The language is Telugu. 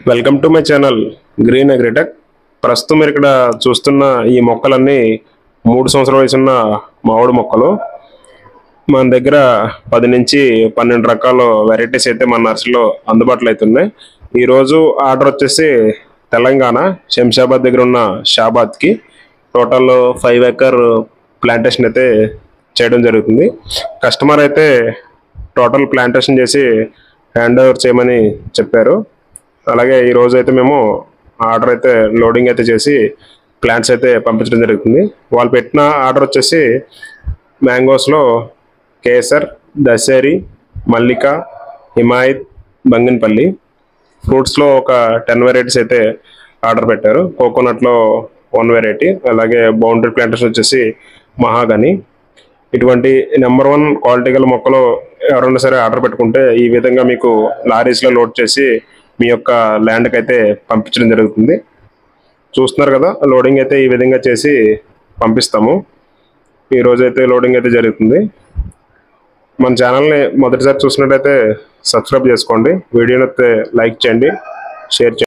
Welcome to my channel green agritech. ప్రస్తుతం మీరు ఇక్కడ చూస్తున్న ఈ మొక్కలన్నీ 3 సంవత్సరాల వయసు ఉన్న మామిడి మొక్కలు. మన దగ్గర 10 నుంచి 12 రకాల వెరైటీస్ అయితే మన నర్సరీలో అందుబాటులో అవుతున్నాయి. ఈరోజు ఆర్డర్ వచ్చేసి తెలంగాణ శంషాబాద్ దగ్గర ఉన్న షాబాద్కి టోటల్ 5 ఎకర్ ప్లాంటేషన్ అయితే చేయడం జరుగుతుంది. కస్టమర్ అయితే టోటల్ ప్లాంటేషన్ చేసి హ్యాండ్ ఓవర్ చేయమని చెప్పారు. అలాగే ఈ రోజు అయితే మేము ఆర్డర్ అయితే లోడింగ్ అయితే చేసి ప్లాంట్స్ అయితే పంపించడం జరుగుతుంది. వాళ్ళు పెట్టిన ఆర్డర్ వచ్చేసి మ్యాంగోస్లో కేసర్, దశేరి, మల్లిక, హిమాయత్, బంగినపల్లి. ఫ్రూట్స్లో ఒక 10 వెరైటీస్ అయితే ఆర్డర్ పెట్టారు. కోకోనట్లో 1 వెరైటీ, అలాగే బౌండరీ ప్లాంటేషన్ వచ్చేసి మహాగని. ఇటువంటి నెంబర్ 1 క్వాలిటీ గల మొక్కలు ఎవరైనా సరే ఆర్డర్ పెట్టుకుంటే ఈ విధంగా మీకు లారీస్లో లోడ్ చేసి మీ యొక్క ల్యాండ్కి అయితే పంపించడం జరుగుతుంది. చూస్తున్నారు కదా, లోడింగ్ అయితే ఈ విధంగా చేసి పంపిస్తాము. ఈరోజు అయితే లోడింగ్ అయితే జరుగుతుంది. మన ఛానల్ని మొదటిసారి చూసినట్టయితే సబ్స్క్రైబ్ చేసుకోండి, వీడియోని అయితే లైక్ చేయండి, షేర్ చేయండి.